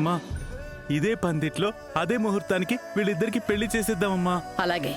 అమ్మా, ఇదే పందిట్లో అదే ముహూర్తానికి వీళ్ళిద్దరికి పెళ్లి చేసేద్దామమ్మా. అలాగే.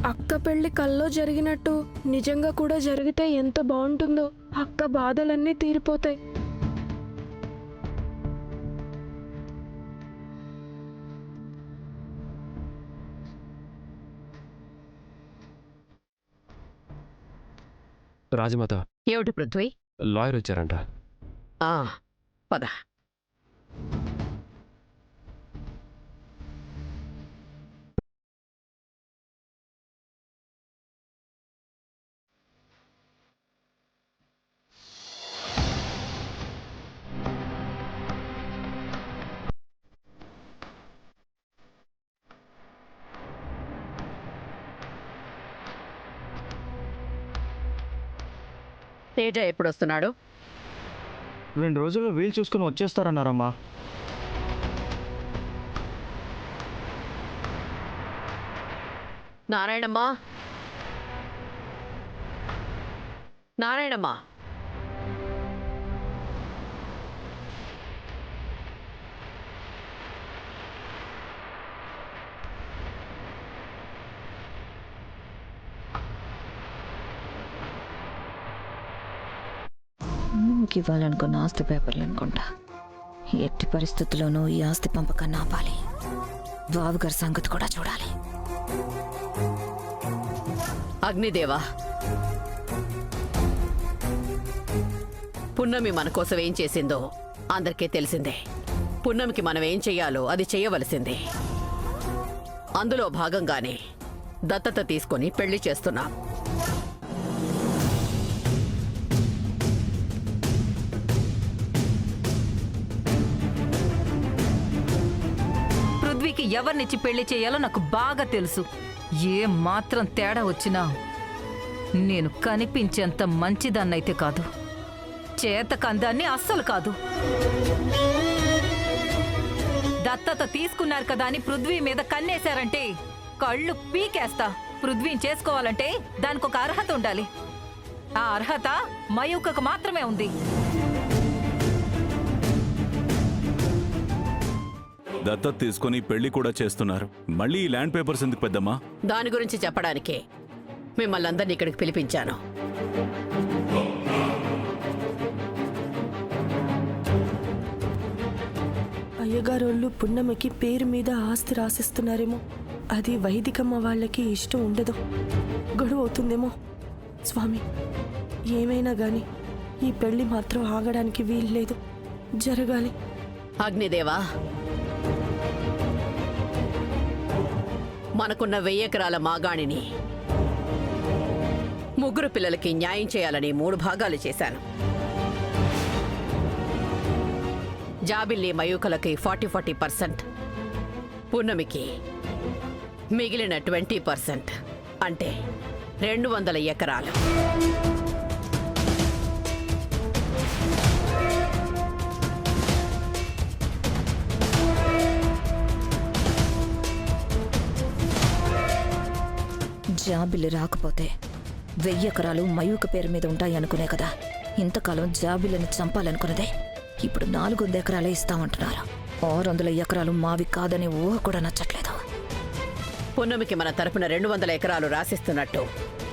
అక్క పెళ్లి కల్లో జరిగినట్టు నిజంగా కూడా జరిగితే ఎంత బాగుంటుందో. అక్క బాధలన్నీ తీరిపోతాయి. రాజమాత, ఏమిటి పృథ్వీ? లాయర్ వచ్చారంట. ఆ, పద. తేజ ఎప్పుడు వస్తున్నాడు? 2 రోజుల్లో వీలు చూసుకుని వచ్చేస్తారన్నారమ్మా. నారాయణమ్మా, నారాయణమ్మా, ఇవ్వాలనుకున్న ఆస్తి పేపర్లు అనుకుంటా. ఎట్టి పరిస్థితుల్లోనూ ఈ ఆస్తి పంపకాన్ని ఆపాలి. బావగారి సంగతి కూడా చూడాలి. అగ్నిదేవా, పున్నమి మన కోసం ఏం చేసిందో అందరికీ తెలిసిందే. పున్నమికి మనం ఏం చెయ్యాలో అది చేయవలసిందే. అందులో భాగంగానే దత్తత తీసుకొని పెళ్లి చేస్తున్నాం. పృథ్వీకి ఎవరినిచ్చి పెళ్లి చేయాలో నాకు బాగా తెలుసు. ఏ మాత్రం తేడా వచ్చినా నేను కనిపించేంత మంచిదాన్నైతే కాదు, చేతకందాన్ని అస్సలు కాదు. దత్తత తీసుకున్నారు కదా అని పృథ్వీ మీద కన్నేశారంటే కళ్ళు పీకేస్తా. పృథ్వీని చేసుకోవాలంటే దానికి ఒక అర్హత ఉండాలి. ఆ అర్హత మయూకకు మాత్రమే ఉంది. దత్తత తీసుకొని పెళ్లి కూడా చేస్తున్నారు. మళ్ళీ ఈ ల్యాండ్ పేపర్స్ ఎందుకు పెద్దమ్మా? దాని గురించి చెప్పడానికే మిమ్మల్ని అందరినీ ఇక్కడికి పిలిపించాను. అయ్యగారోళ్ళు పున్నమికి పేరు మీద ఆస్తి రాసిస్తున్నారేమో. అది వైదికమ్మ వాళ్ళకి ఇష్టం ఉండదు, గొడవ అవుతుందేమో. స్వామి, ఏమైనా గాని ఈ పెళ్లి మాత్రం ఆగడానికి వీల్లేదు, జరగాలి. అగ్నిదేవా, మనకున్న 1000 ఎకరాల మాగాణిని ముగ్గురు పిల్లలకి న్యాయం చేయాలని 3 భాగాలు చేశాను. జాబిల్లి మయూకలకి 40% పున్నమికి మిగిలిన 20%, అంటే 200 ఎకరాలు. జాబిల్లి రాకపోతే 1000 ఎకరాలు మయూక పేరు మీద ఉంటాయి అనుకునే కదా ఇంతకాలం జాబిల్లిని చంపాలనుకున్నదే. ఇప్పుడు 400 ఎకరాలే ఇస్తామంటున్నారు. 600 ఎకరాలు మావి కాదనే ఊహ కూడా నచ్చట్లేదు. పున్నమికి మన తరపున 200 ఎకరాలు రాసిస్తున్నట్టు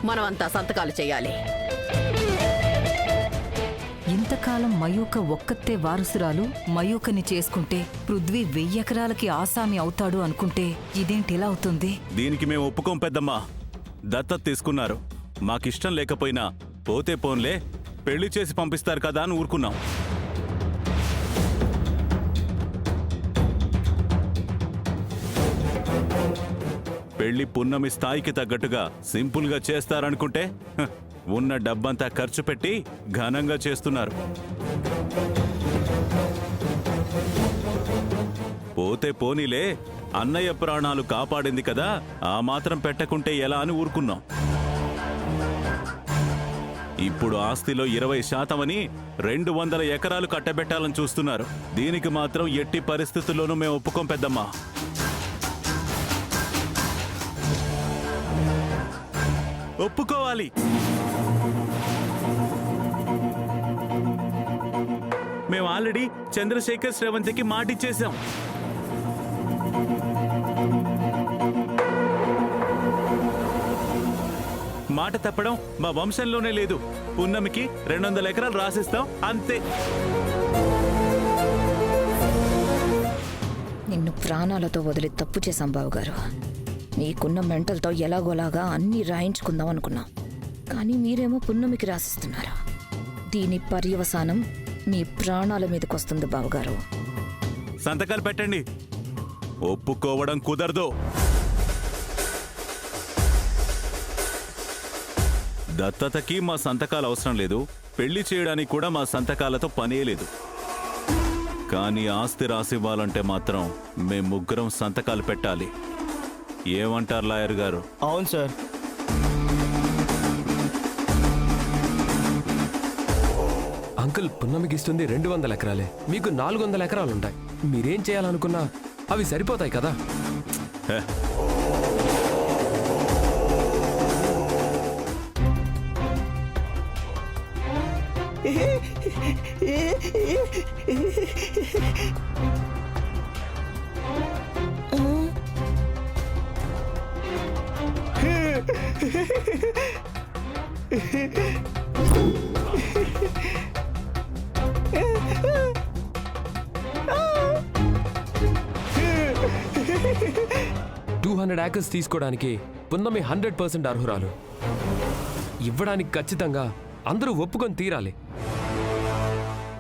మనమంతా సంతకాలు చేయాలి. ఇంతకాలం మయూక ఒక్కతే వారసురాలు మయూకని చేసుకుంటే పృథ్వీ 1000 ఎకరాలకి ఆసామి అవుతాడు అనుకుంటే ఇదేంటిలా అవుతుంది? దీనికి మేము ఒప్పుకోం పెద్దమ్మా. దత్తత తీసుకున్నారు, మాకిష్టం లేకపోయినా పోతే పోన్లే, పెళ్లి చేసి పంపిస్తారు కదా అని ఊరుకున్నాం. పెళ్లి పున్నమి స్థాయికి తగ్గట్టుగా సింపుల్గా చేస్తారనుకుంటే ఉన్న డబ్బంతా ఖర్చు పెట్టి ఘనంగా చేస్తున్నారు. పోతే పోనీలే, అన్నయ్య ప్రాణాలు కాపాడింది కదా, ఆ మాత్రం పెట్టకుంటే ఎలా అని ఊరుకున్నాం. ఇప్పుడు ఆస్తిలో 20% అని 200 ఎకరాలు కట్టబెట్టాలని చూస్తున్నారు. దీనికి మాత్రం ఎట్టి పరిస్థితుల్లోనూ మేము ఒప్పుకోం పెద్దమ్మా. ఒప్పుకోవాలి. మేము ఆల్రెడీ చంద్రశేఖర్ శ్రవంతికి మాటిచ్చేశాం. మాట తప్పడం మా వంశంలోనే లేదు. పున్నమికి 200 ఎకరాలు రాసిస్తాం, అంతే. నిన్ను ప్రాణాలతో వదిలి తప్పు చేశాం బావగారు. నీకున్న మెంటల్తో ఎలాగోలాగా అన్నీ రాయించుకుందాం అనుకున్నాం. కానీ మీరేమో పున్నమికి రాసిస్తున్నారు. దీని పర్యవసానం మీ ప్రాణాల మీదకొస్తుంది బావగారు. సంతకాలు పెట్టండి. ఒప్పుకోవడం కుదరదు. దత్తతకి మా సంతకాలు అవసరం లేదు, పెళ్లి చేయడానికి కూడా మా సంతకాలతో పనే లేదు. కానీ ఆస్తి రాసివ్వాలంటే మాత్రం మేము ముగ్గురం సంతకాలు పెట్టాలి. ఏమంటారు లాయర్ గారు? అవును సార్. అంకుల్, పున్నమికి ఇస్తుంది 200 ఎకరాలే, మీకు 400 ఎకరాలుంటాయి. మీరేం చేయాలనుకున్నా అవి సరిపోతాయి కదా. హే, acres తీసుకోవడానికి పున్నమి 100% అర్హురాలు. ఇవ్వడానికి ఖచ్చితంగా అందరూ ఒప్పుకొని తీరాలి.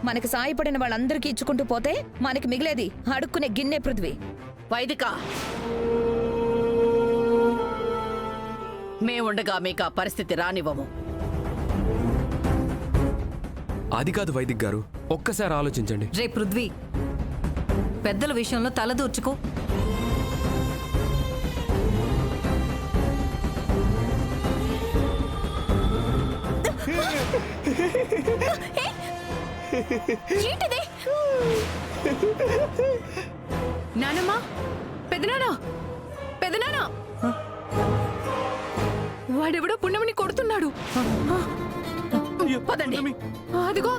మనకి సాయపడిన వాళ్ళందరికీ ఇచ్చుకుంటూ పోతే మనకి మిగిలేది అడుక్కునే గిన్నె పృథ్వీ. వైదిక, మేముండగా మీకు ఆ పరిస్థితి రానివ్వము. అది కాదు వైదిక్ గారు, ఒక్కసారి ఆలోచించండి. రే పృథ్వీ, పెద్దల విషయంలో తలదూర్చుకో. ఏంటిది? నానమ్మా, పెదనానా, పెదనానా, వాడెవడో పున్నమిని కొడుతున్నాడు. పదండి, అదిగో.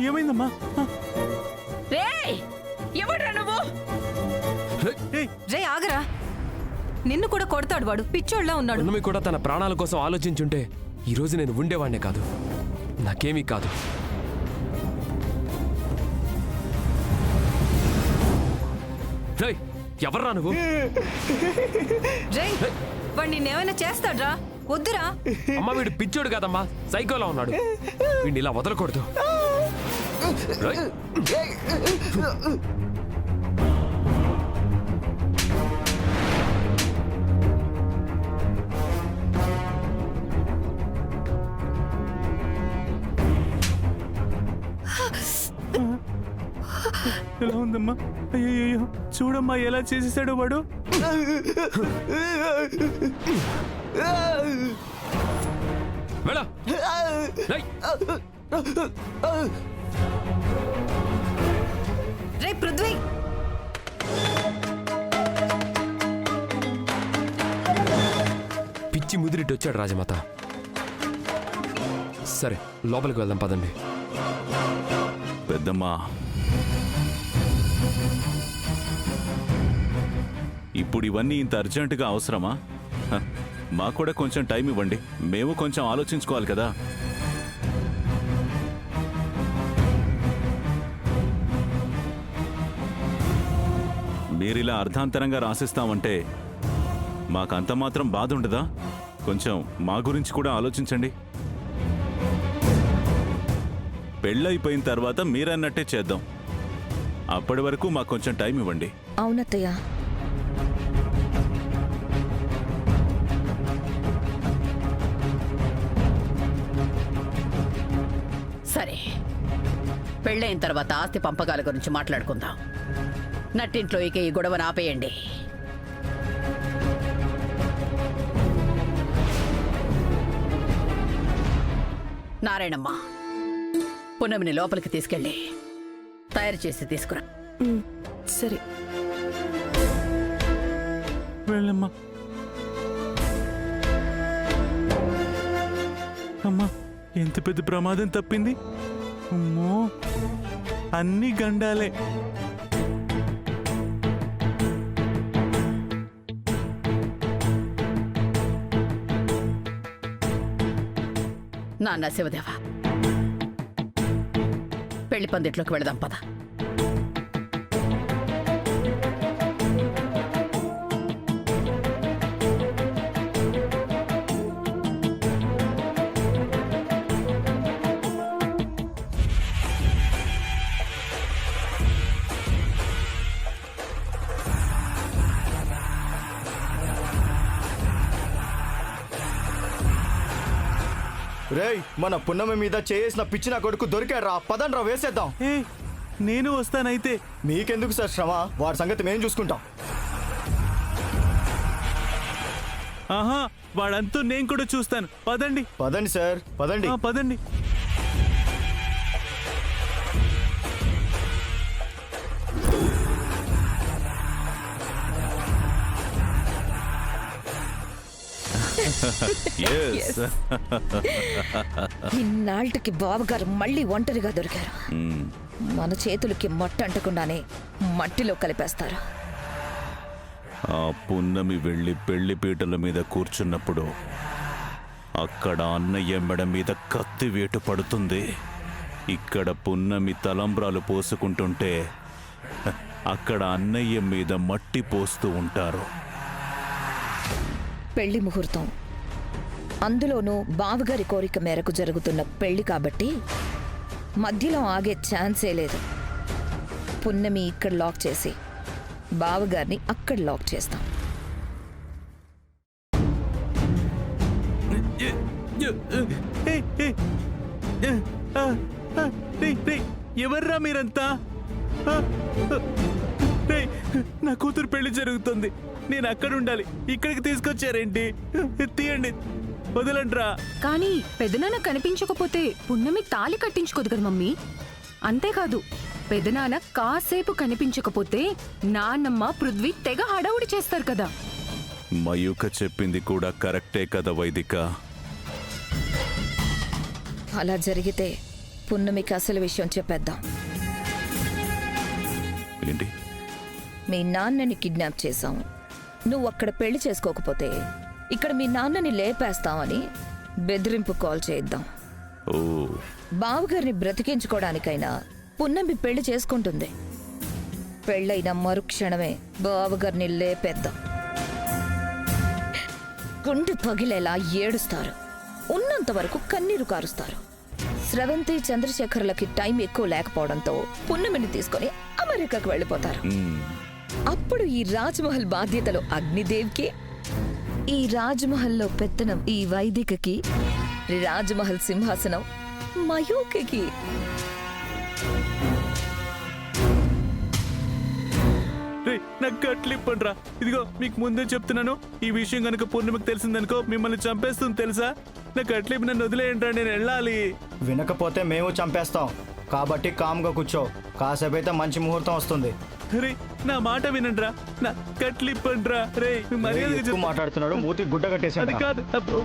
ఏమైందమ్మా? రేయ్, ఎవడ్రా నువ్వు? రే ఆగరా, నిన్ను కూడా కొడతాడు వాడు, పిచ్చోళ్ళ ఉన్నాడు. పున్నమి కూడా తన ప్రాణాల కోసం ఆలోచించుంటే ఈ రోజు నేను ఉండేవాడినే కాదు, నాకేమీ కాదు. రేయ్, ఎవర్రా నువ్వు? రే వాడు నిన్నేమైనా చేస్తాడ్రా? వద్దురా. అమ్మ వీడు పిచ్చోడు కాదమ్మా, సైకోలా ఉన్నాడు. వీడిని ఇలా వదలకూడదు. రేయ్. ఎలా ఉందమ్మా? అయ్యో, చూడమ్మా ఎలా చేసేసాడు వాడు. వెళ్ళ. రేయ్. రే పృథ్వీ, పిచ్చి ముదిరిట్టు వచ్చాడు రాజమాత. సరే లోపలికి వెళ్దాం పదండి. పెద్దమ్మా, ఇప్పుడు ఇవన్నీ ఇంత అర్జెంటుగా అవసరమా? హ, మాకు కూడా కొంచెం టైం ఇవ్వండి, మేము కొంచెం ఆలోచించుకోవాలి కదా. మీరిలా అర్ధాంతరంగా రాసిస్తామంటే మాకంత మాత్రం బాధ ఉండదా? కొంచెం మా గురించి కూడా ఆలోచించండి. పెళ్ళైపోయిన తర్వాత మీరన్నట్టే చేద్దాం. అప్పటి వరకు మాకు కొంచెం టైం ఇవ్వండి. అవునత్తయ్య. సరే, పెళ్ళైన తర్వాత ఆస్తి పంపకాల గురించి మాట్లాడుకుందాం. నట్టింట్లో ఇక ఈ గొడవను ఆపేయండి. నారాయణమ్మ, పున్నమిని లోపలికి తీసుకెళ్ళి తయారు చేసి తీసుకురా. సరే. వెళ్ళమ్మా. అమ్మా, ఎంత పెద్ద ప్రమాదం తప్పింది. అమ్మో, అన్ని గండాలే. నాన్న శివదేవ, పెళ్లి పందిట్లోకి వెళదాం పద. రేయ్, మన పున్నమి మీద చేసిన పిచ్చిన కొడుకు దొరికాడ్రా. పదండ్రా, వేసేద్దాం. నేను వస్తానైతే. మీకెందుకు సార్ శ్రమ? వాడి సంగతి మేము చూసుకుంటాం. ఆహా, వాడంతా నేను కూడా చూస్తాను. పదండి. పదండి సార్, పదండి. పదండి. ఇన్నాళ్ళకి బావగారు మళ్ళీ ఒంటరిగా దొరికారు. మన చేతులకి మట్టి అంటకుండానే మట్టిలో కలిపేస్తారు. ఆ పున్నమి వెళ్ళి పెళ్లి పీటల మీద కూర్చున్నప్పుడు అక్కడ అన్నయ్య మెడ మీద కత్తి వేటు పడుతుంది. ఇక్కడ పున్నమి తలంబ్రాలు పోసుకుంటుంటే అక్కడ అన్నయ్య మీద మట్టి పోస్తూ ఉంటారు. పెళ్లి ముహూర్తం అందులోనూ బావగారి కోరిక మేరకు జరుగుతున్న పెళ్లి కాబట్టి మధ్యలో ఆగే ఛాన్సే లేదు. పున్నమి ఇక్కడ లాక్ చేసి బావగారిని అక్కడ లాక్ చేస్తాం. ఎవర్రా మీరంతా? నా కూతురు పెళ్లి జరుగుతుంది, నేను అక్కడ ఉండాలి, ఇక్కడికి తీసుకొచ్చారేంటి? తీయండి, వదలండ్రా. కానీ పెదనాన్న కనిపించకపోతే పున్నమి తాళి కట్టించుకోదు కదా మమ్మీ. అంతేకాదు, పెదనాన్న కాసేపు కనిపించకపోతే నాన్నమ్మ పృథ్వీ తెగ హడావుడి చేస్తారు కదా. మయూక చెప్పింది కూడా కరెక్టే కదా వైదిక. అలా జరిగితే పున్నమికి అసలు విషయం చెప్పేద్దాం. ఏంటి? మీ నాన్నని కిడ్నాప్ చేశాం, నువ్వు అక్కడ పెళ్లి చేసుకోకపోతే ఇక్కడ మీ నాన్నని లేపేస్తామని బెదిరింపు కాల్ చేద్దాం. ఓ, బావగారిని బ్రతికించుకోవడానికైనా పున్నమి పెళ్లి చేసుకుంటుంది. పెళ్ళైన మరుక్షణమే బావగారిని లేపేద్దాం. గుండె పగిలేలా ఏడుస్తారు, ఉన్నంత వరకు కన్నీరు కారుస్తారు. స్రవంతి చంద్రశేఖర్లకి టైం ఎక్కువ లేకపోవడంతో పున్నమిని తీసుకొని అమెరికాకు వెళ్ళిపోతారు. అప్పుడు ఈ రాజ్మహల్ బాధ్యతలు అగ్నిదేవ్కి, ఈ రాజ్మహల్లో పెత్తనం ఈ వైదికకి, రాజ్మహల్ సింహాసనం మయూకకి. నాకు కట్లిప్పండ్రా. ఇదిగో మీకు ముందే చెప్తున్నాను, ఈ విషయం కనుక పూర్ణిమకి తెలిసిందనుకో మిమ్మల్ని చంపేస్తుంది తెలుసా. నాకు కట్లిప్పి నన్ను వదిలేయండ్రా, నేను వెళ్ళాలి. వినకపోతే మేము చంపేస్తాం, కాబట్టి కామ్గా కూర్చో. కాసేపు అయితే మంచి ముహూర్తం వస్తుంది. రే, నా మాట వినండ్రా, నా కట్లిప్పండ్రా. రే, మర్యాదగా ఎక్కువ మాట్లాడుతున్నాడు, మూతి గుడ్డ అది కట్టేసాడు. కాదు. అబ్బో.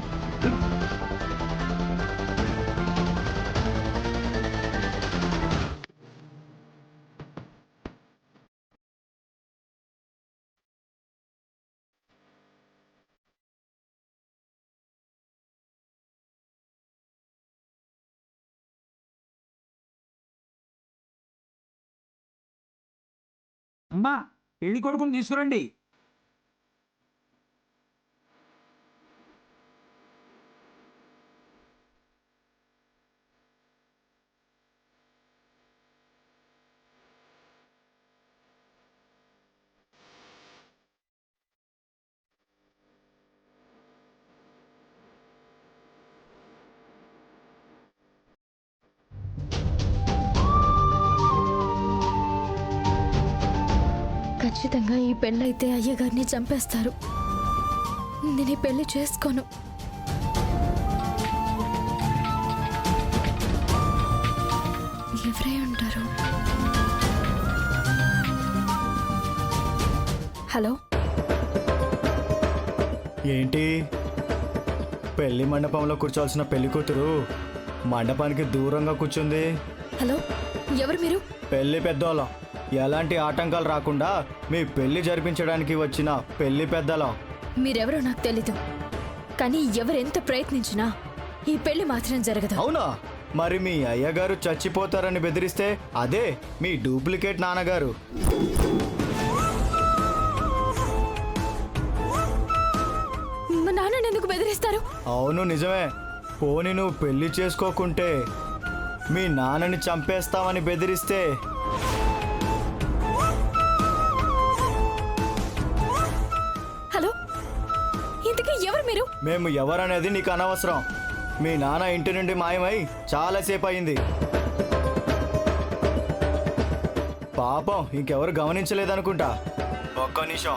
అమ్మా, పెళ్లి కొడుకుని తీసుకురండి. ఖచ్చితంగా ఈ పెళ్ళైతే అయ్యగారిని చంపేస్తారు. నేను ఈ పెళ్లి చేసుకోను. ఎవరై ఉంటారు? హలో, ఏంటి? పెళ్లి మండపంలో కూర్చోవాల్సిన పెళ్లి కూతురు మండపానికి దూరంగా కూర్చుంది. హలో, ఎవరు మీరు? పెళ్లి పెద్దోళ్ళం, ఎలాంటి ఆటంకాలు రాకుండా మీ పెళ్లి జరిపించడానికి వచ్చిన పెళ్లి పెద్దలం. మీరెవరో నాకు తెలీదు, కానీ ఎవరెంత ప్రయత్నించినా ఈ పెళ్లి మాత్రం జరగదు. అవునా? మరి మీ అయ్యగారు చచ్చిపోతారని బెదిరిస్తే అదే మీ డూప్లికేట్ నాన్నగారు. మా నాన్నని ఎందుకు బెదిరిస్తారు? అవును, నిజమే. పోనీ నువ్వు పెళ్లి చేసుకోకుంటే మీ నాన్నని చంపేస్తామని బెదిరిస్తే హలో, ఇంతకీ ఎవరు మీరు? మేము ఎవరనేది నీకు అనవసరం. మీ నాన్న ఇంటి నుండి మాయమై చాలాసేపు అయింది. పాపం ఇంకెవరు గమనించలేదనుకుంటా. ఒక్క నిమిషం.